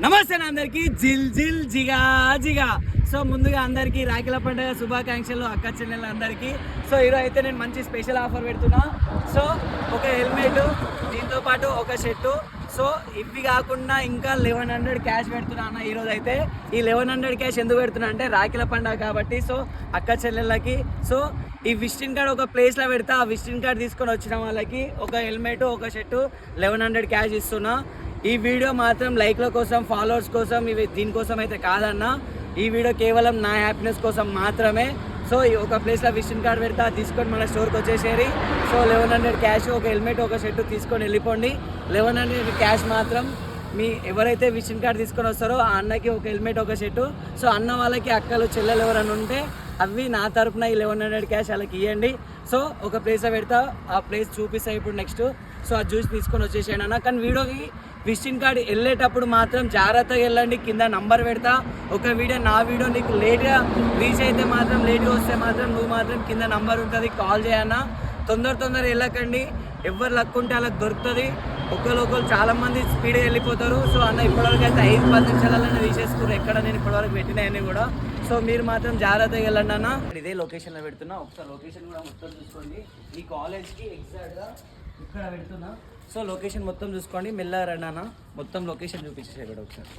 నమస్తే అందరికి జిల్ జిల్ జిగా జిగా. సో ముందుగా అందరికీ రాఖీల పండుగ శుభాకాంక్షలు అక్క చెల్లెళ్ళ అందరికీ. సో ఈరోజు అయితే నేను మంచి స్పెషల్ ఆఫర్ పెడుతున్నా. సో ఒక హెల్మెట్, దీంతో పాటు ఒక షర్టు. సో ఇవి కాకుండా ఇంకా 1100 క్యాష్ పెడుతున్నా అన్న ఈరోజు అయితే. ఈ 1100 క్యాష్ ఎందుకు పెడుతున్నా అంటే రాఖీల పండుగ కాబట్టి. సో అక్క చెల్లెళ్ళకి సో ఈ విజిటింగ్ కార్డ్ ఒక ప్లేస్లో పెడతా. ఆ విజిటింగ్ కార్డ్ తీసుకొని వచ్చిన వాళ్ళకి ఒక హెల్మెట్, ఒక షర్టు, 1100 క్యాష్ ఇస్తున్నా. ఈ వీడియో మాత్రం లైక్ల కోసం, ఫాలోవర్స్ కోసం, ఇవి దీనికోసం అయితే కాదన్న. ఈ వీడియో కేవలం నా హ్యాపీనెస్ కోసం మాత్రమే. సో ఒక ప్లేస్లో విజిటింగ్ కార్డ్ పెడతా, తీసుకొని మన స్టోర్కి వచ్చేసేరి. సో 1100 క్యాష్, ఒక హెల్మెట్, ఒక షర్టు తీసుకొని వెళ్ళిపోండి. 1100 క్యాష్ మాత్రం మీ ఎవరైతే విజిటింగ్ కార్డ్ తీసుకొని వస్తారో ఆ అన్నకి ఒక హెల్మెట్, ఒక షర్టు. సో అన్న వాళ్ళకి అక్కలు చెల్లెలు ఎవరైనా ఉంటే అవి నా తరపున ఈ 1100 క్యాష్ వాళ్ళకి ఇవ్వండి. సో ఒక ప్లేస్లో పెడతా, ఆ ప్లేస్ చూపిస్తా ఇప్పుడు నెక్స్ట్. సో ఆ జ్యూస్ తీసుకొని వచ్చేసేయండి అన్న. కానీ వీడియోకి విజిటింగ్ కార్డ్ వెళ్ళేటప్పుడు మాత్రం జాగ్రత్తగా వెళ్ళండి. కింద నంబర్ పెడతా. ఒక వీడియో నా వీడియో నీకు లేట్గా రీచ్ అయితే మాత్రం, లేట్గా వస్తే మాత్రం నువ్వు మాత్రం కింద నంబర్ ఉంటుంది, కాల్ చేయన్నా. తొందర వెళ్ళకండి. ఎవరు లక్ ఉంటే వాళ్ళకి దొరుకుతుంది. ఒకరు చాలామంది స్పీడ్గా వెళ్ళిపోతారు. సో అన్న ఇప్పటివరకు అయితే 5-10 నిమిషాలనే తీసేసుకున్నారు ఎక్కడ నేను ఇప్పటివరకు పెట్టినవన్నీ కూడా. సో మీరు మాత్రం జాగ్రత్తగా వెళ్ళండి అన్న. ఇదే లొకేషన్లో పెడుతున్నా. ఒకసారి లొకేషన్ కూడా మొత్తం చూసుకోండి. ఈ కాలేజ్కి ఎగ్జాక్ట్గా ఇక్కడ పెడుతున్నా. సో లొకేషన్ మొత్తం చూసుకోండి. మెల్లగా రండి అన్న. మొత్తం లొకేషన్ చూపించేసాయి కూడా ఒకసారి.